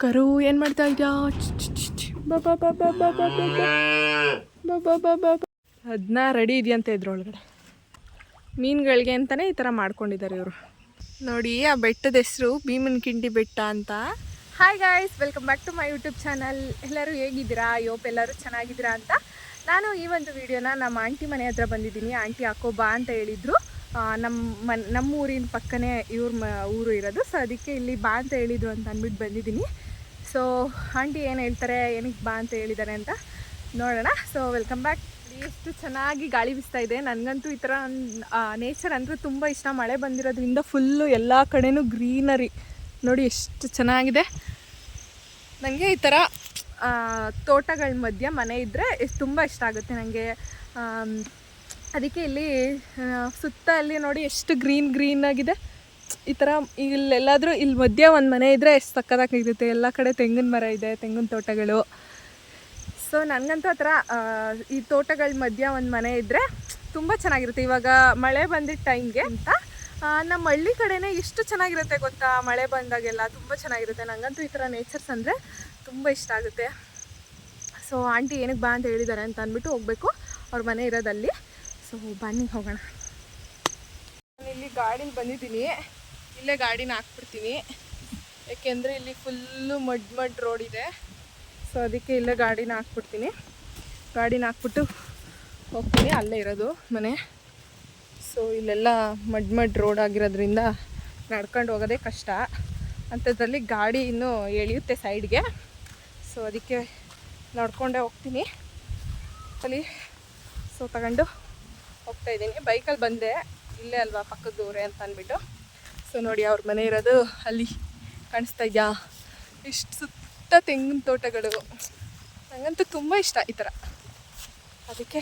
ಕರು ಏನು ಮಾಡ್ತಾ ಇದೆಯಾ? ಬಾಬಾ ಬಾಬಾ ಬಾಬಾ ಬಾಬಾ ಬಾಬಾ ಅದನ್ನ ರೆಡಿ ಇದೆಯಂತೆ ಇದ್ರೊಳಗಡೆ. ಮೀನುಗಳಿಗೆ ಅಂತಲೇ ಈ ಥರ ಮಾಡ್ಕೊಂಡಿದ್ದಾರೆ ಇವರು. ನೋಡಿ ಆ ಬೆಟ್ಟದ ಹೆಸರು ಭೀಮನಕಿಂಡಿ ಬೆಟ್ಟ ಅಂತ. Hi guys, welcome back to my YouTube channel. ಎಲ್ಲರೂ ಹೇಗಿದ್ದೀರಾ? ಯೋಪ್ ಎಲ್ಲರೂ ಚೆನ್ನಾಗಿದ್ದೀರಾ ಅಂತ. ನಾನು ಈ ಒಂದು ವಿಡಿಯೋನ ನಮ್ಮ ಆಂಟಿ ಮನೆ ಹತ್ರ ಬಂದಿದ್ದೀನಿ. ಆಂಟಿ ಹಾಕೋ ಬಾ ಅಂತ ಹೇಳಿದರು. ನಮ್ಮ ಊರಿನ ಪಕ್ಕನೇ ಇವ್ರ ಊರು ಇರೋದು. ಸೊ ಅದಕ್ಕೆ ಇಲ್ಲಿ ಬಾ ಅಂತ ಹೇಳಿದರು ಅಂತ ಅಂದ್ಬಿಟ್ಟು ಬಂದಿದ್ದೀನಿ. ಸೊ ಆಂಟಿ ಏನು ಹೇಳ್ತಾರೆ, ಏನಕ್ಕೆ ಬಾ ಅಂತ ಹೇಳಿದ್ದಾರೆ ಅಂತ ನೋಡೋಣ. So welcome back. ಎಷ್ಟು ಚೆನ್ನಾಗಿ ಗಾಳಿ ಬೀಸ್ತಾ ಇದೆ. ನನಗಂತೂ ಈ ಥರ ನೇಚರ್ ಅಂದರೆ ತುಂಬ ಇಷ್ಟ. ಮಳೆ ಬಂದಿರೋದ್ರಿಂದ ಫುಲ್ಲು ಎಲ್ಲ ಕಡೆನೂ ಗ್ರೀನರಿ ನೋಡಿ ಎಷ್ಟು ಚೆನ್ನಾಗಿದೆ. ನನಗೆ ಈ ಥರ ತೋಟಗಳ ಮಧ್ಯೆ ಮನೆ ಇದ್ದರೆ ತುಂಬ ಇಷ್ಟ ಆಗುತ್ತೆ ನನಗೆ. ಅದಕ್ಕೆ ಇಲ್ಲಿ ಸುತ್ತ ಅಲ್ಲಿ ನೋಡಿ ಎಷ್ಟು ಗ್ರೀನ್ ಆಗಿದೆ. ಈ ಥರ ಇಲ್ಲೆಲ್ಲಾದರೂ ಇಲ್ಲಿ ಮಧ್ಯೆ ಒಂದು ಮನೆ ಇದ್ದರೆ ಎಷ್ಟು ಸಕ್ಕತ್ತಾಗಿರುತ್ತೆ. ಎಲ್ಲ ಕಡೆ ತೆಂಗಿನ ಮರ ಇದೆ, ತೆಂಗಿನ ತೋಟಗಳು. ಸೊ ನನಗಂತೂ ಆ ಥರ ಈ ತೋಟಗಳ ಮಧ್ಯೆ ಒಂದು ಮನೆ ಇದ್ದರೆ ತುಂಬ ಚೆನ್ನಾಗಿರುತ್ತೆ. ಇವಾಗ ಮಳೆ ಬಂದಿದ್ದ ಟೈಮ್ಗೆ ಅಂತ ನಮ್ಮ ಹಳ್ಳಿ ಕಡೆನೇ ಎಷ್ಟು ಚೆನ್ನಾಗಿರುತ್ತೆ ಗೊತ್ತಾ. ಮಳೆ ಬಂದಾಗೆಲ್ಲ ತುಂಬ ಚೆನ್ನಾಗಿರುತ್ತೆ. ನನಗಂತೂ ಈ ಥರ ನೇಚರ್ಸ್ ಅಂದರೆ ತುಂಬ ಇಷ್ಟ ಆಗುತ್ತೆ. ಸೊ ಆಂಟಿ ಏನಕ್ಕೆ ಬಾ ಅಂತ ಹೇಳಿದ್ದಾರೆ ಅಂತ ಅಂದ್ಬಿಟ್ಟು ಹೋಗಬೇಕು. ಅವ್ರ ಮನೆ ಇರೋದಲ್ಲಿ. ಸೊ ಬನ್ನಿ ಹೋಗೋಣ. ನಾನು ಇಲ್ಲಿ ಗಾಡಿಲಿ ಬಂದಿದ್ದೀನಿ. ಇಲ್ಲೇ ಗಾಡಿನ ಹಾಕ್ಬಿಡ್ತೀನಿ, ಏಕೆಂದರೆ ಇಲ್ಲಿ ಫುಲ್ಲು ಮಡ್ ರೋಡ್ ಇದೆ. ಸೊ ಅದಕ್ಕೆ ಇಲ್ಲೇ ಗಾಡಿನ ಹಾಕ್ಬಿಡ್ತೀನಿ. ಗಾಡಿನ ಹಾಕ್ಬಿಟ್ಟು ಹೋಗ್ತೀನಿ. ಅಲ್ಲೇ ಇರೋದು ಮನೆ. ಸೊ ಇಲ್ಲೆಲ್ಲ ಮಡ್ ರೋಡ್ ಆಗಿರೋದ್ರಿಂದ ನಡ್ಕೊಂಡು ಹೋಗೋದೇ ಕಷ್ಟ. ಅಂಥದ್ರಲ್ಲಿ ಗಾಡಿ ಇನ್ನೂ ಎಳೆಯುತ್ತೆ ಸೈಡ್ಗೆ. ಸೊ ಅದಕ್ಕೆ ನಡ್ಕೊಂಡೇ ಹೋಗ್ತೀನಿ ಅಲ್ಲಿ. ಸೊ ತಗೊಂಡು ಹೋಗ್ತಾಯಿದ್ದೀನಿ. ಬೈಕಲ್ಲಿ ಬಂದೆ, ಇಲ್ಲೇ ಅಲ್ವಾ ಪಕ್ಕದ ಊರೇ ಅಂತ ಅಂದ್ಬಿಟ್ಟು. ಸೊ ನೋಡಿ ಅವ್ರ ಮನೆ ಇರೋದು ಅಲ್ಲಿ ಕಾಣಿಸ್ತಾ ಇದೆಯಾ? ಇಷ್ಟು ಸುತ್ತ ತೆಂಗಿನ ತೋಟಗಳು. ನನಗಂತೂ ತುಂಬ ಇಷ್ಟ ಈ ಥರ. ಅದಕ್ಕೆ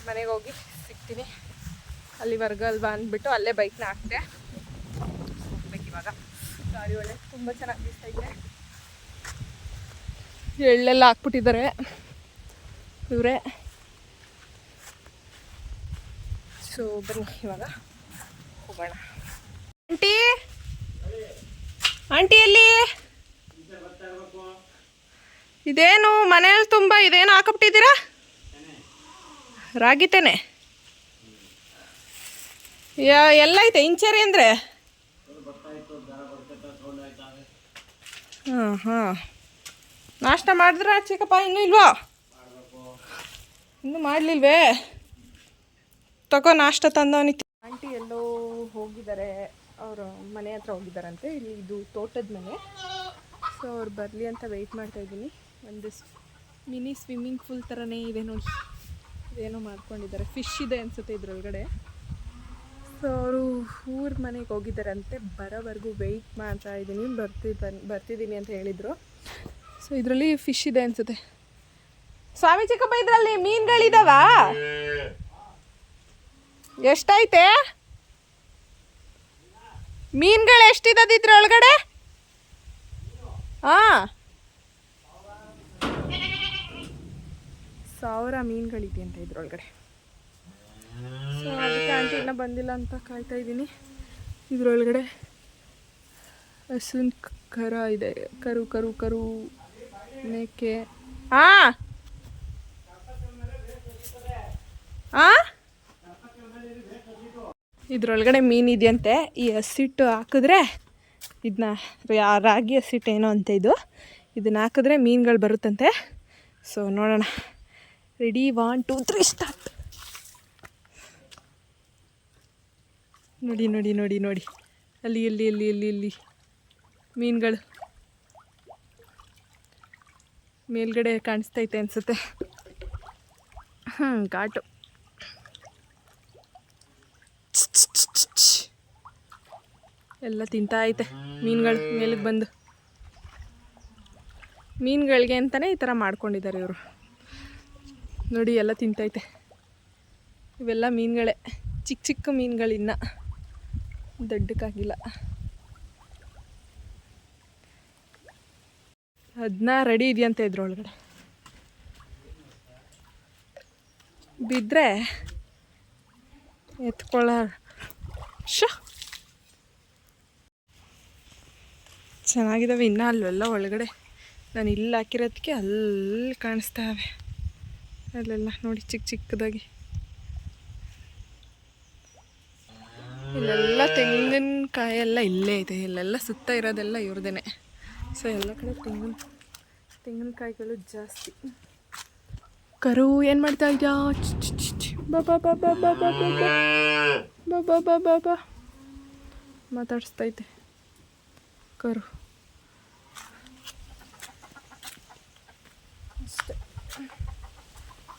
ಮನೆಗೆ ಹೋಗಿ ಸಿಗ್ತೀನಿ. ಅಲ್ಲಿವರೆಗೂ ಅಲ್ವಾ ಅಂದ್ಬಿಟ್ಟು ಅಲ್ಲೇ ಬೈಕ್ನ ಹಾಕ್ತೆ. ಹೋಗ್ಬೇಕು ಇವಾಗ. ಗಾಡಿ ಒಳ್ಳೆ ತುಂಬ ಚೆನ್ನಾಗಿ ಬೀಸ್ತಾ ಇದೆ. ಎಳ್ಳೆಲ್ಲ ಹಾಕ್ಬಿಟ್ಟಿದ್ದಾರೆ ಇವರೇ. ಸೊ ಬನ್ನಿ ಇವಾಗ ಹೋಗೋಣ. ಆಂಟಿ ಎಲ್ಲಿ? ಇದೇನು ಮನೇಲಿ ತುಂಬ ಇದೇನು ಹಾಕಬಿಟ್ಟಿದ್ದೀರಾ? ರಾಗಿತೇನೆ ಎಲ್ಲೈತೆ ಇಂಚೇರಿ ಅಂದರೆ? ಹಾಂ ನಾಷ್ಟ ಮಾಡಿದ್ರ ಚಿಕ್ಕಪ್ಪ? ಇನ್ನೂ ಇಲ್ವಾ? ಇನ್ನೂ ಮಾಡಲಿಲ್ವೇ? ತಗೋ ನಾಷ್ಟ ತಂದವನಿ. ಆಂಟಿ ಎಲ್ಲೋ ಹೋಗಿದ್ದಾರೆ, ಅವರು ಮನೆ ಹತ್ರ ಹೋಗಿದ್ದಾರಂತೆ. ಇಲ್ಲಿ ಇದು ತೋಟದ ಮನೆ. ಸೊ ಅವ್ರು ಬರಲಿ ಅಂತ ವೆಯ್ಟ್ ಮಾಡ್ತಾಯಿದ್ದೀನಿ. ಒಂದು ಮಿನಿ ಸ್ವಿಮ್ಮಿಂಗ್ ಪೂಲ್ ಥರನೇ ಇದೆ ನೋಡಿ. ಇದೇನೋ ಮಾಡ್ಕೊಂಡಿದ್ದಾರೆ. ಫಿಶ್ ಇದೆ ಅನಿಸುತ್ತೆ ಇದ್ರೊಳಗಡೆ. ಸೊ ಅವರು ಊರ ಮನೆಗೆ ಹೋಗಿದ್ದಾರಂತೆ. ಬರೋವರೆಗೂ ವೆಯ್ಟ್ ಮಾಡ್ತಾ ಇದ್ದೀನಿ. ಬರ್ತಿದ್ದೀನಿ ಅಂತ ಹೇಳಿದರು. ಸೊ ಇದರಲ್ಲಿ ಫಿಶ್ ಇದೆ ಅನಿಸುತ್ತೆ. ಸ್ವಾಮಿ ಚಿಕ್ಕಪ್ಪ, ಇದರಲ್ಲಿ ಮೀನುಗಳಿದಾವ? ಎಷ್ಟೈತೆ ಮೀನುಗಳು? ಎಷ್ಟಿದ್ದದು ಇದ್ರೊಳಗಡೆ? ಹಾಂ, 1000 ಮೀನುಗಳಿದೆ ಅಂತ ಇದ್ರೊಳಗಡೆ. ಸೊ ಅದಕ್ಕೆ ಆಂಟಿ ಇನ್ನೂ ಬಂದಿಲ್ಲ ಅಂತ ಕಾಯ್ತಾ ಇದ್ದೀನಿ. ಇದ್ರೊಳಗಡೆ ಹಸುವಿನ ಕರ ಇದೆ. ಕರು ಮೇಕೆ. ಹಾಂ ಹಾಂ, ಇದ್ರೊಳಗಡೆ ಮೀನಿದೆಯಂತೆ. ಈ ಹಸಿಟ್ಟು ಹಾಕಿದ್ರೆ ಇದನ್ನ ರಾಗಿ ಹಸಿಟ್ಟು ಏನೋ ಅಂತ ಇದು. ಇದನ್ನ ಹಾಕಿದ್ರೆ ಮೀನುಗಳು ಬರುತ್ತಂತೆ. ಸೊ ನೋಡೋಣ. Ready, 1 2 3 start. ನೋಡಿ ಅಲ್ಲಿ ಮೀನುಗಳು ಮೇಲ್ಗಡೆ ಕಾಣಿಸ್ತೈತೆ ಅನಿಸುತ್ತೆ. ಘಾಟು. ಎಲ್ಲ ತಿಂತಾ ಐತೆ ಮೀನುಗಳು ಮೇಲಿಗೆ ಬಂದು. ಮೀನುಗಳಿಗೆ ಅಂತಲೇ ಈ ಥರ ಮಾಡ್ಕೊಂಡಿದ್ದಾರೆ ಇವರು. ನೋಡಿ ಎಲ್ಲ ತಿಂತೈತೆ. ಇವೆಲ್ಲ ಮೀನುಗಳೇ, ಚಿಕ್ಕ ಮೀನುಗಳಿನ್ನ ದೊಡ್ಡಕ್ಕಾಗಿಲ್ಲ. ಅದನ್ನ ರೆಡಿ ಇದೆಯಂತೆ ಇದ್ರೊಳಗಡೆ. ಬಿದ್ದರೆ ಎತ್ಕೊಳ್ಳ. ಚೆನ್ನಾಗಿದ್ದಾವೆ. ಇನ್ನೂ ಅಲ್ಲೆಲ್ಲ ಒಳಗಡೆ ನಾನು ಇಲ್ಲಿ ಹಾಕಿರೋದಕ್ಕೆ ಅಲ್ಲಿ ಕಾಣಿಸ್ತಾವೆ. ಅಲ್ಲೆಲ್ಲ ನೋಡಿ ಚಿಕ್ಕ ಚಿಕ್ಕದಾಗಿ. ಇಲ್ಲೆಲ್ಲ ತೆಂಗಿನಕಾಯಿ ಎಲ್ಲ ಇಲ್ಲೇ ಇದೆ. ಇಲ್ಲೆಲ್ಲ ಸುತ್ತ ಇರೋದೆಲ್ಲ ಇವ್ರದೇನೆ. ಸೊ ಎಲ್ಲ ಕಡೆ ತೆಂಗಿನಕಾಯಿಗಳು ಜಾಸ್ತಿ. ಕರು ಏನು ಮಾಡ್ತಾ ಇದೆಯಾ? ಬಾಬಾ ಬಾಬಾ ಬಾಬಾ ಬಾಬಾ ಬಾಬಾ ಬಾಬಾ ಬಾಬಾ ಮಾತಾಡಿಸ್ತೈತೆ ಕರು ಅಷ್ಟೇ.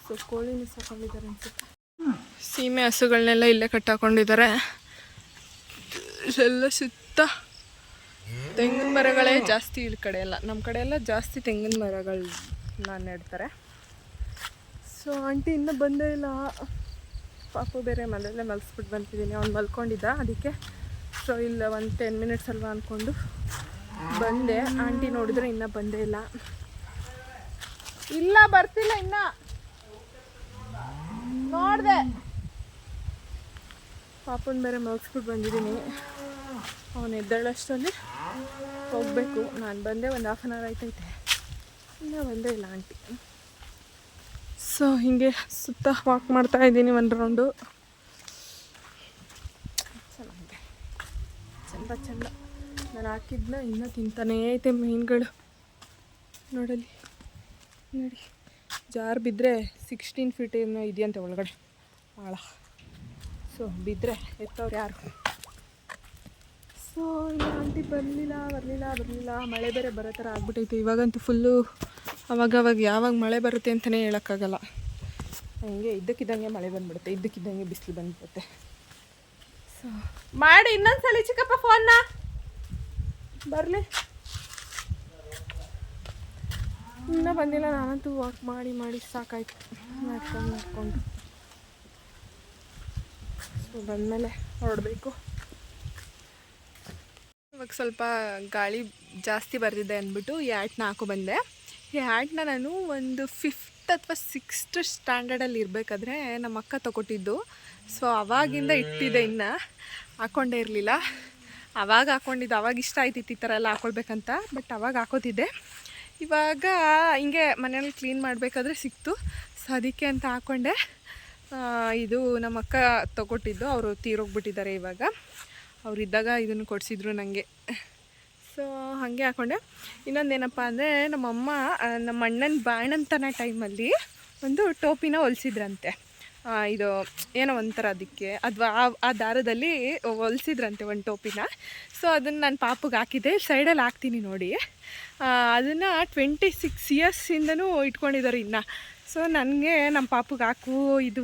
ಸೊ ಕೋಳಿನೂ ಸಾಕೊಂಡಿದ್ದಾರೆ ಅನ್ಸುತ್ತೆ. ಸೀಮೆ ಹಸುಗಳನ್ನೆಲ್ಲ ಇಲ್ಲೇ ಕಟ್ಟಾಕೊಂಡಿದ್ದಾರೆ. ಎಲ್ಲ ಸುತ್ತ ತೆಂಗಿನ ಮರಗಳೇ ಜಾಸ್ತಿ. ಈ ಕಡೆ ಎಲ್ಲ ನಮ್ಮ ಕಡೆ ಎಲ್ಲ ಜಾಸ್ತಿ ತೆಂಗಿನ ಮರಗಳನ್ನ ನೆಡ್ತಾರೆ. ಸೊ ಆಂಟಿ ಇನ್ನೂ ಬಂದೇ ಇಲ್ಲ. ಪಾಪು ಬೇರೆ ಮನೆಯಲ್ಲೇ ಮಲಗಿಸ್ಬಿಟ್ಟು ಬಂತಿದ್ದೀನಿ. ಅವ್ನು ಮಲ್ಕೊಂಡಿದ್ದ, ಅದಕ್ಕೆ ಸೊ ಇಲ್ಲ ಒಂದು 10 ಮಿನಿಟ್ಸ್ ಅಲ್ವಾ ಅಂದ್ಕೊಂಡು ಬಂದೆ. ಆಂಟಿ ನೋಡಿದ್ರೆ ಇನ್ನೂ ಬಂದೇ ಇಲ್ಲ. ಇಲ್ಲ ಬರ್ತಿಲ್ಲ ಇನ್ನು. ನೋಡಿದೆ ಪಾಪನ ಬೇರೆ ಮಲಗಿಸ್ಬಿಟ್ಟು ಬಂದಿದ್ದೀನಿ. ಅವನು ಎದ್ದೇಳಷ್ಟರಲ್ಲಿ ಹೋಗಬೇಕು. ನಾನು ಬಂದೆ ಒಂದು 1/2 hour ಆಯ್ತೈತೆ, ಇನ್ನೂ ಬಂದೇ ಇಲ್ಲ ಆಂಟಿ. ಸೊ ಹೀಗೆ ಸುತ್ತ ವಾಕ್ ಮಾಡ್ತಾ ಇದ್ದೀನಿ ಒಂದು ರೌಂಡು. ಚೆನ್ನಾಗಿದೆ, ಚಂದ. ನಾನು ಹಾಕಿದ್ನ ಇನ್ನೂ ತಿಂತಾನೇ ಐತೆ ಮೀನುಗಳು. ನೋಡಿ ಜಾರ್ ಬಿದ್ದರೆ 16 feet ಏನೋ ಇದೆಯಂತೆ ಒಳಗಡೆ ಆಳ. ಸೊ ಬಿದ್ದರೆ ಎತ್ತವ್ರು ಯಾರು. ಸೊ ಇನ್ನು ಆಂಟಿ ಬರಲಿಲ್ಲ. ಮಳೆ ಬೇರೆ ಬರೋ ಥರ ಆಗ್ಬಿಟ್ಟೈತೆ. ಇವಾಗಂತೂ ಫುಲ್ಲು ಅವಾಗವಾಗ ಯಾವಾಗ ಮಳೆ ಬರುತ್ತೆ ಅಂತಲೇ ಹೇಳೋಕ್ಕಾಗಲ್ಲ. ಹಂಗೆ ಇದ್ದಕ್ಕಿದ್ದಂಗೆ ಮಳೆ ಬಂದುಬಿಡುತ್ತೆ, ಇದ್ದಕ್ಕಿದ್ದಂಗೆ ಬಿಸಿಲು ಬಂದುಬಿಡುತ್ತೆ. ಸೊ ಮಾಡಿ ಇನ್ನೊಂದ್ಸಲ ಚಿಕ್ಕಪ್ಪ ಫೋನ್ನ ಬರಲಿ. ಇನ್ನೂ ಬಂದಿಲ್ಲ. ನಾನಂತೂ ವಾಕ್ ಮಾಡಿ ಸಾಕಾಯ್ತು ಮಾಡ್ಕೊಂಡು. ಸೊ ಬಂದಮೇಲೆ ಹೊರಡಬೇಕು. ಇವಾಗ ಸ್ವಲ್ಪ ಗಾಳಿ ಜಾಸ್ತಿ ಬರ್ತಿದೆ ಅಂದ್ಬಿಟ್ಟು ಈ ಹ್ಯಾಟ್ನ ಹಾಕೊ ಬಂದೆ. ಈ ಹ್ಯಾಟ್ನ ನಾನು ಒಂದು 5th ಅಥವಾ 6th ಸ್ಟ್ಯಾಂಡರ್ಡಲ್ಲಿ ಇರಬೇಕಾದ್ರೆ ನಮ್ಮ ಅಕ್ಕ ತೊಗೊಟ್ಟಿದ್ದು. ಸೊ ಅವಾಗಿಂದ ಇಟ್ಟಿದೆ, ಇನ್ನು ಹಾಕ್ಕೊಂಡೇ ಇರಲಿಲ್ಲ. ಅವಾಗ ಹಾಕ್ಕೊಂಡಿದ್ದು, ಅವಾಗ ಇಷ್ಟ ಆಯ್ತಿತ್ತು ಈ ಥರ ಎಲ್ಲ ಹಾಕ್ಕೊಳ್ಬೇಕಂತ. ಬಟ್ ಅವಾಗ ಹಾಕೋತಿದ್ದೆ. ಇವಾಗ ಹಿಂಗೆ ಮನೆಯಲ್ಲಿ ಕ್ಲೀನ್ ಮಾಡಬೇಕಾದ್ರೆ ಸಿಕ್ತು. ಸೊ ಅದಕ್ಕೆ ಅಂತ ಹಾಕ್ಕೊಂಡೆ. ಇದು ನಮ್ಮ ಅಕ್ಕ ತೊಗೊಟ್ಟಿದ್ದು. ಅವರು ತೀರೋಗ್ಬಿಟ್ಟಿದ್ದಾರೆ ಇವಾಗ. ಅವರಿದ್ದಾಗ ಇದನ್ನು ಕೊಡಿಸಿದ್ರು ನನಗೆ. ಸೊ ಹಾಗೆ ಹಾಕ್ಕೊಂಡೆ. ಇನ್ನೊಂದೇನಪ್ಪ ಅಂದರೆ ನಮ್ಮಮ್ಮ ನಮ್ಮ ಅಣ್ಣನ ಬಾಣಂತನ ಟೈಮಲ್ಲಿ ಒಂದು ಟೋಪಿನ ಹೊಲಿಸಿದ್ರಂತೆ. ಇದು ಏನೋ ಒಂಥರ ಅದಕ್ಕೆ ಅದು ಆ ದಾರದಲ್ಲಿ ಹೊಲಿಸಿದ್ರಂತೆ ಒಂದು ಟೋಪಿನ. ಸೊ ಅದನ್ನು ನಾನು ಪಾಪುಗೆ ಹಾಕಿದ್ದೆ. ಸೈಡಲ್ಲಿ ಹಾಕ್ತೀನಿ ನೋಡಿ. ಅದನ್ನು 26 yearsಯಿಂದನೂ ಇಟ್ಕೊಂಡಿದ್ದಾರೆ ಇನ್ನು. ಸೊ ನನಗೆ ನಮ್ಮ ಪಾಪುಗೆ ಹಾಕು, ಇದು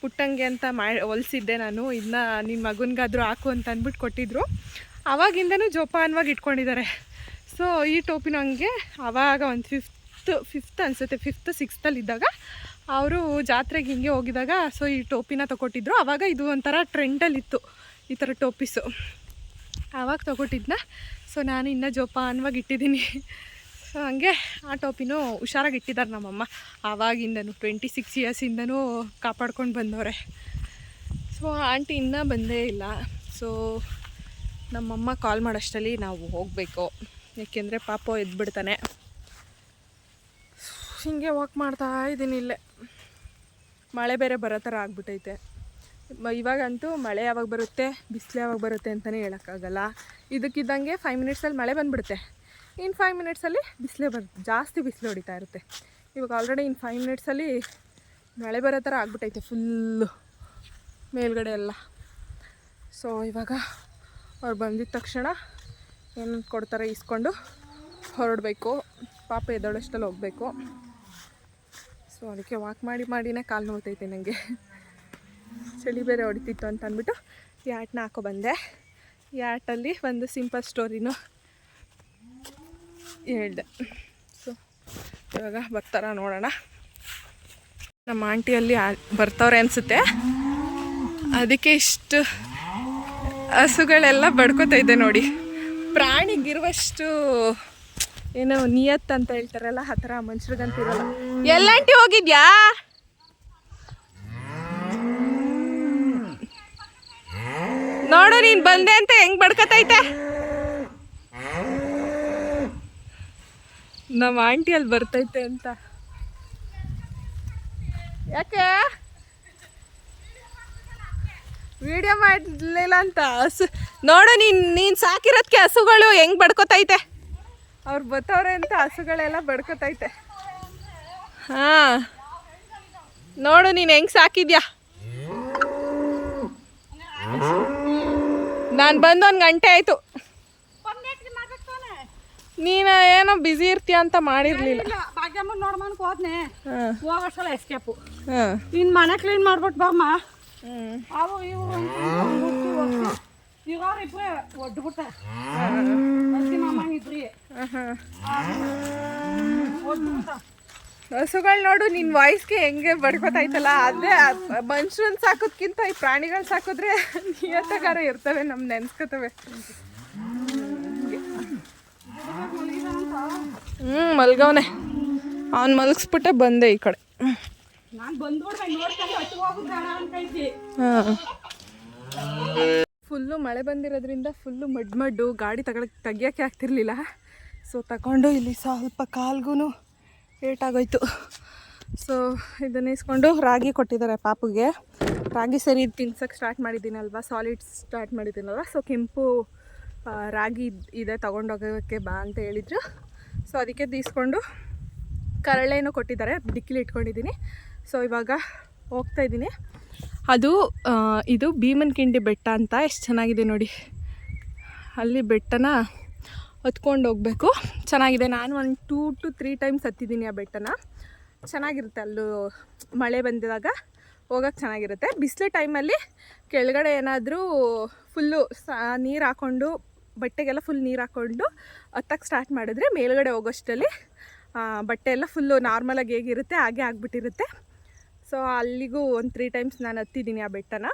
ಪುಟ್ಟಂಗೆ ಅಂತ ಹೊಲಿಸಿದ್ದೆ ನಾನು. ಇದನ್ನ ನಿಮ್ಮ ಮಗನಿಗಾದರೂ ಹಾಕು ಅಂತ ಅಂದ್ಬಿಟ್ಟು ಕೊಟ್ಟಿದ್ರು. ಆವಾಗಿಂದನೂ ಜೋಪಾನವಾಗಿ ಇಟ್ಕೊಂಡಿದ್ದಾರೆ. ಸೊ ಈ ಟೋಪಿನ ಹಂಗೆ ಆವಾಗ ಒಂದು 5th ಅನಿಸುತ್ತೆ, 5th 6th ಇದ್ದಾಗ ಅವರು ಜಾತ್ರೆಗೆ ಹಿಂಗೆ ಹೋಗಿದಾಗ ಸೊ ಈ ಟೋಪಿನ ತೊಗೊಟ್ಟಿದ್ರು. ಆವಾಗ ಇದು ಒಂಥರ ಟ್ರೆಂಡಲ್ಲಿತ್ತು ಈ ಥರ ಟೋಪಿಸು. ಆವಾಗ ತೊಗೊಟ್ಟಿದ್ನ. ಸೊ ನಾನು ಇನ್ನೂ ಜೋಪಾನವಾಗಿ ಇಟ್ಟಿದ್ದೀನಿ. ಸೊ ಹಂಗೆ ಆ ಟೋಪಿನೂ ಹುಷಾರಾಗಿ ಇಟ್ಟಿದ್ದಾರೆ ನಮ್ಮಮ್ಮ. ಆವಾಗಿಂದನೂ 26 yearsಯಿಂದನೂ ಕಾಪಾಡ್ಕೊಂಡು ಬಂದವ್ರೆ. ಸೊ ಆಂಟಿ ಇನ್ನೂ ಬಂದೇ ಇಲ್ಲ. ಸೊ ನಮ್ಮಮ್ಮ ಕಾಲ್ ಮಾಡೋಷ್ಟರಲ್ಲಿ ನಾವು ಹೋಗಬೇಕು, ಏಕೆಂದರೆ ಪಾಪ ಎದ್ಬಿಡ್ತಾನೆ. ಹೀಗೆ ವಾಕ್ ಮಾಡ್ತಾ ಇದ್ದೀನಿ ಇಲ್ಲೇ. ಮಳೆ ಬೇರೆ ಬರೋ ಥರ ಆಗ್ಬಿಟ್ಟೈತೆ. ಇವಾಗಂತೂ ಮಳೆ ಯಾವಾಗ ಬರುತ್ತೆ, ಬಿಸಿಲು ಯಾವಾಗ ಬರುತ್ತೆ ಅಂತಲೇ ಹೇಳೋಕ್ಕಾಗಲ್ಲ. ಇದಕ್ಕಿದ್ದಂಗೆ 5 minutesಲ್ಲಿ ಮಳೆ ಬಂದುಬಿಡುತ್ತೆ. ಇನ್ನು 5 minutesಲ್ಲಿ ಬಿಸಿಲೇ ಜಾಸ್ತಿ ಬಿಸಿಲು ಹೊಡಿತಾ ಇರುತ್ತೆ. ಇವಾಗ ಆಲ್ರೆಡಿ ಇನ್ನು 5 minutesಲ್ಲಿ ಮಳೆ ಬರೋ ಥರ ಆಗ್ಬಿಟ್ಟೈತೆ ಫುಲ್ಲು ಮೇಲ್ಗಡೆ ಎಲ್ಲ. ಸೊ ಇವಾಗ ಅವ್ರು ಬಂದಿದ್ದ ತಕ್ಷಣ ಏನು ಕೊಡ್ತಾರೆ ಇಸ್ಕೊಂಡು ಹೊರಡಬೇಕು. ಪಾಪ ಎದ್ದೋಳಷ್ಟಲ್ಲಿ ಹೋಗಬೇಕು. ಸೊ ಅದಕ್ಕೆ ವಾಕ್ ಮಾಡಿನೇ ಕಾಲು ನೋಡ್ತೈತೆ ನನಗೆ. ಚಳಿ ಬೇರೆ ಹೊಡಿತಿತ್ತು ಅಂತ ಅಂದ್ಬಿಟ್ಟು ಈ ಹ್ಯಾಟ್ನ ಹಾಕೊ ಬಂದೆ. ಈ ಹ್ಯಾಟಲ್ಲಿ ಒಂದು ಸಿಂಪಲ್ ಸ್ಟೋರಿನೂ ಹೇಳಿದೆ. ಸೊ ಇವಾಗ ಬರ್ತಾರ ನೋಡೋಣ. ನಮ್ಮ ಆಂಟಿಯಲ್ಲಿ ಬರ್ತಾವ್ರೆ ಅನಿಸುತ್ತೆ. ಅದಕ್ಕೆ ಇಷ್ಟು ಹಸುಗಳೆಲ್ಲ ಬಡ್ಕೋತೈತೆ ನೋಡಿ. ಪ್ರಾಣಿಗಿರುವಷ್ಟು ಏನೋ ನಿಯತ್ ಅಂತ ಹೇಳ್ತಾರಲ್ಲ, ಆ ಥರ ಮನುಷ್ಯರಿಗಂತಿರಲ್ಲ. ಎಲ್ಲಂಟಿ ಹೋಗಿದ್ಯಾ? ನೋಡು ನೀನು ಬಂದೆ ಅಂತ ಹೆಂಗೆ ಬಡ್ಕತೈತೆ. ನಮ್ಮ ಆಂಟಿ ಅಲ್ಲಿ ಬರ್ತೈತೆ ಅಂತ. ಯಾಕೆ ವಿಡಿಯೋ ಮಾಡಲಿಲ್ಲ ಅಂತ? ನೋಡು ನೀನು ಸಾಕಿರೋದಕ್ಕೆ ಹಸುಗಳು ಹೆಂಗೆ ಬಡ್ಕೋತೈತೆ. ಅವ್ರು ಬತ್ತವ್ರೆ ಅಂತ ಹಸುಗಳೆಲ್ಲ ಬಡ್ಕೋತೈತೆ. ಹಾಂ ನೋಡು ನೀನು ಹೆಂಗೆ ಸಾಕಿದ್ಯಾ. ನಾನು ಬಂದು 1 ಗಂಟೆ ಆಯಿತು. ನೀನು ಏನೋ ಬ್ಯುಸಿ ಇರ್ತೀಯ ಅಂತ ಮಾಡಿರಲಿಲ್ಲ. ಹೋಗೋಷ್ಟಲ್ಲ ಎಸ್ಕೇಪು. ಇನ್ನು ಮನೆ ಕ್ಲೀನ್ ಮಾಡ್ಬಿಟ್ಟು ಬಾಮ್ಮ. ಅವು ಇವು ಇವ್ರಿಬ್ರೆ ಒಡ್ಬಿಟ್ಟ ಇಬ್ರಿ ಹಸುಗಳು ನೋಡು ನಿನ್ನ ವಾಯ್ಸ್ಗೆ ಹೆಂಗೆ ಬಡ್ಕೋತಾಯ್ತಲ್ಲ. ಅದೇ ಮನುಷ್ಯರನ್ನ ಸಾಕೋದ್ಕಿಂತ ಈ ಪ್ರಾಣಿಗಳು ಸಾಕಿದ್ರೆ ನಿಯತ್ತಗಾರ ಇರ್ತವೆ, ನಮ್ಮ ನೆನ್ಸ್ಕೊತವೆ. ಮಲ್ಗವನೆ. ಅವ್ನು ಮಲಗಿಸ್ಬಿಟ್ಟೆ ಬಂದೆ ಈ ಕಡೆ. ಫುಲ್ಲು ಮಳೆ ಬಂದಿರೋದ್ರಿಂದ ಫುಲ್ಲು ಮಡ್ಡು ಗಾಡಿ ತೆಗಿಯೋಕ್ಕೆ ಆಗ್ತಿರ್ಲಿಲ್ಲ. ಸೊ ತಗೊಂಡು ಇಲ್ಲಿ ಸ್ವಲ್ಪ ಕಾಲ್ಗೂ ಏಟಾಗೋಯ್ತು. ಸೊ ಇದನ್ನ ಇಸ್ಕೊಂಡು ರಾಗಿ ಕೊಟ್ಟಿದ್ದಾರೆ ಪಾಪುಗೆ. ರಾಗಿ ಸರಿ ತಿನ್ಸೋಕ್ಕೆ ಸ್ಟಾರ್ಟ್ ಮಾಡಿದ್ದೀನಲ್ವ, ಸಾಲಿಡ್ಸ್ ಸ್ಟಾರ್ಟ್ ಮಾಡಿದ್ದೀನಲ್ವ. ಸೊ ಕೆಂಪು ರಾಗಿ ಇದೆ ತೊಗೊಂಡೋಗೋಕ್ಕೆ ಬಾ ಅಂತ ಹೇಳಿದರು. ಸೊ ಅದಕ್ಕೆ ತೀಸ್ಕೊಂಡು ಕರಳೇನೋ ಕೊಟ್ಟಿದ್ದಾರೆ, ಡಿಕ್ಕಿಲಿ ಇಟ್ಕೊಂಡಿದ್ದೀನಿ. ಸೊ ಇವಾಗ ಹೋಗ್ತಾಯಿದ್ದೀನಿ. ಅದು ಇದು ಭೀಮನಕಿಂಡಿ ಬೆಟ್ಟ ಅಂತ ಎಷ್ಟು ಚೆನ್ನಾಗಿದೆ ನೋಡಿ. ಅಲ್ಲಿ ಬೆಟ್ಟನ ಹತ್ಕೊಂಡು ಹೋಗಬೇಕು, ಚೆನ್ನಾಗಿದೆ. ನಾನು 1 2 to 3 ಟೈಮ್ಸ್ ಹತ್ತಿದ್ದೀನಿ ಆ ಬೆಟ್ಟನ. ಚೆನ್ನಾಗಿರುತ್ತೆ. ಅಲ್ಲೂ ಮಳೆ ಬಂದಾಗ ಹೋಗೋಕ್ಕೆ ಚೆನ್ನಾಗಿರುತ್ತೆ. ಬಿಸಿಲು ಟೈಮಲ್ಲಿ ಕೆಳಗಡೆ ಏನಾದರೂ ಫುಲ್ಲು ನೀರು ಹಾಕ್ಕೊಂಡು ಬಟ್ಟೆಗೆಲ್ಲ ಫುಲ್ ನೀರು ಹಾಕ್ಕೊಂಡು ಹತ್ತಕ್ಕೆ ಸ್ಟಾರ್ಟ್ ಮಾಡಿದ್ರೆ ಮೇಲ್ಗಡೆ ಹೋಗೋಷ್ಟರಲ್ಲಿ ಬಟ್ಟೆ ಎಲ್ಲ ಫುಲ್ಲು ನಾರ್ಮಲಾಗಿ ಹೇಗಿರುತ್ತೆ ಹಾಗೆ ಆಗಿಬಿಟ್ಟಿರುತ್ತೆ. ಸೊ ಅಲ್ಲಿಗೂ 1 3 ಟೈಮ್ಸ್ ನಾನು ಹತ್ತಿದ್ದೀನಿ ಆ ಬೆಟ್ಟನ.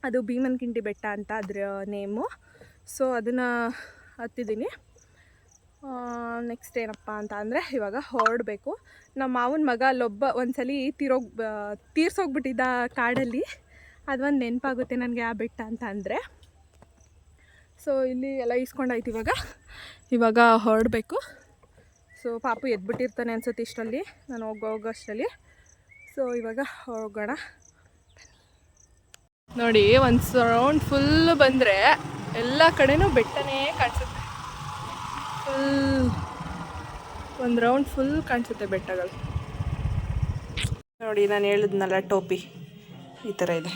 ಅದು ಭೀಮನಕಿಂಡಿ ಬೆಟ್ಟ ಅಂತ ಅದ್ರ ನೇಮು. ಸೊ ಅದನ್ನು ಹತ್ತಿದ್ದೀನಿ. ನೆಕ್ಸ್ಟ್ ಏನಪ್ಪ ಅಂತ ಅಂದರೆ ಇವಾಗ ಹೊರಡಬೇಕು. ನಮ್ಮ ಮಾವನ ಮಗ ಅಲ್ಲೊಬ್ಬ ಒಂದ್ಸಲಿ ತೀರ್ಸೋಗ್ಬಿಟ್ಟಿದ್ದ ಕಾಡಲ್ಲಿ. ಅದೊಂದು ನೆನಪಾಗುತ್ತೆ ನನಗೆ ಆ ಬೆಟ್ಟ ಅಂತ ಅಂದರೆ. ಸೊ ಇಲ್ಲಿ ಎಲ್ಲ ಈಸ್ಕೊಂಡಾಯ್ತು. ಇವಾಗ ಹೊರಡಬೇಕು. ಸೊ ಪಾಪು ಎದ್ಬಿಟ್ಟಿರ್ತಾನೆ ಅನ್ಸುತ್ತೆ ಇಷ್ಟರಲ್ಲಿ, ನಾನು ಹೋಗೋಷ್ಟರಲ್ಲಿ. ಸೊ ಇವಾಗ ಹೋಗೋಣ ನೋಡಿ. ಒಂದು ರೌಂಡ್ ಫುಲ್ಲು ಬಂದರೆ ಎಲ್ಲ ಕಡೆನೂ ಬೆಟ್ಟನೇ ಕಾಣಿಸುತ್ತೆ. ಒಂದು ರೌಂಡ್ ಫುಲ್ ಕಾಣಿಸುತ್ತೆ ಬೆಟ್ಟಗಳು ನೋಡಿ. ನಾನು ಹೇಳಿದ್ನಲ್ಲ ಟೋಪಿ ಈ ಥರ ಇದೆ.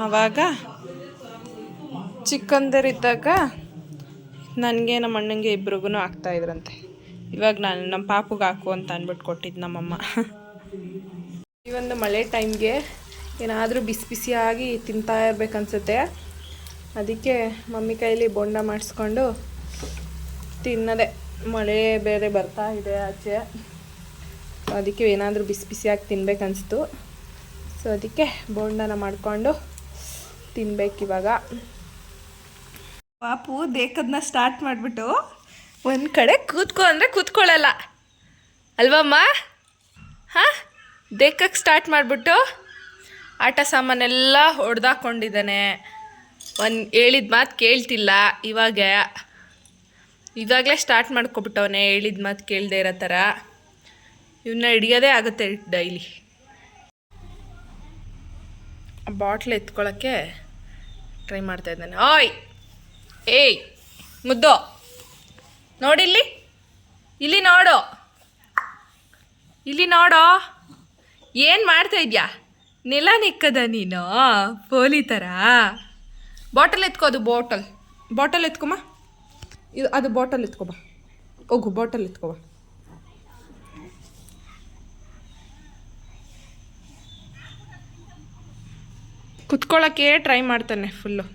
ಆವಾಗ ಚಿಕ್ಕಂದರಿದ್ದಾಗ ನನಗೆ ನಮ್ಮ ಅಣ್ಣಂಗೆ ಇಬ್ರಿಗೂ ಹಾಕ್ತಾಯಿದ್ರಂತೆ. ಇವಾಗ ನಾನು ನಮ್ಮ ಪಾಪುಗೆ ಹಾಕು ಅಂತ ಅಂದ್ಬಿಟ್ಟು ಕೊಟ್ಟಿದ್ದು ನಮ್ಮಮ್ಮ. ಈ ಒಂದು ಮಳೆ ಟೈಮ್ಗೆ ಏನಾದರೂ ಬಿಸಿ ಬಿಸಿಯಾಗಿ ತಿಂತಾ ಇರ್ಬೇಕನ್ಸುತ್ತೆ. ಅದಕ್ಕೆ ಮಮ್ಮಿ ಕೈಲಿ ಬೋಂಡ ಮಾಡಿಸ್ಕೊಂಡು ತಿನ್ನೋದೆ. ಮಳೆ ಬೇರೆ ಬರ್ತಾ ಇದೆ ಆಚೆ, ಅದಕ್ಕೆ ಏನಾದರೂ ಬಿಸಿ ಬಿಸಿಯಾಗಿ ತಿನ್ಬೇಕನ್ನಿಸ್ತು. ಸೊ ಅದಕ್ಕೆ ಬೋಂಡನ ಮಾಡಿಕೊಂಡು ತಿನ್ಬೇಕಿವಾಗ. ಪಾಪು ದೇಕದನ್ನ ಸ್ಟಾರ್ಟ್ ಮಾಡಿಬಿಟ್ಟು ಒಂದು ಕಡೆ ಕೂತ್ಕೊ ಅಂದರೆ ಕೂತ್ಕೊಳ್ಳಲ್ಲ ಅಲ್ವಮ್ಮ? ಹಾಂ, ದೇಕಕ್ಕೆ ಸ್ಟಾರ್ಟ್ ಮಾಡಿಬಿಟ್ಟು ಆಟ ಸಾಮಾನೆಲ್ಲ ಹೊಡೆದಾಕೊಂಡಿದ್ದಾನೆ. ಹೇಳಿದ ಮಾತು ಕೇಳ್ತಿಲ್ಲ. ಇವಾಗಲೇ ಸ್ಟಾರ್ಟ್ ಮಾಡ್ಕೊಬಿಟ್ಟವನೆ ಹೇಳಿದ ಮಾತು ಕೇಳದೆ ಇರೋ ಥರ. ಇವನ್ನ ಹಿಡಿಯೋದೇ ಆಗುತ್ತೆ ಡೈಲಿ. ಬಾಟ್ಲ್ ಎತ್ಕೊಳ್ಳೋಕ್ಕೆ ಟ್ರೈ ಮಾಡ್ತಾಯಿದ್ದಾನೆ. ಓಯ್ ಏಯ್ ಮುದ್ದು ನೋಡಿಲ್ಲಿ, ಇಲ್ಲಿ ನೋಡೋ ಏನು ಮಾಡ್ತಾಯಿದ್ಯಾ? ನೆಲ ನಿಕ್ಕದ ನೀನು ಪೋಲಿ ಥರ. ಬಾಟಲ್ ಎತ್ಕೋ, ಅದು ಬಾಟಲ್ ಎತ್ಕೊಮ್ಮ. ಅದು ಬಾಟಲ್ ಎತ್ಕೊಬ, ಹೋಗು ಬಾಟಲ್ ಎತ್ಕೊಬ. ಕುತ್ಕೊಳ್ಳೋಕ್ಕೆ ಟ್ರೈ ಮಾಡ್ತಾನೆ ಫುಲ್ಲು.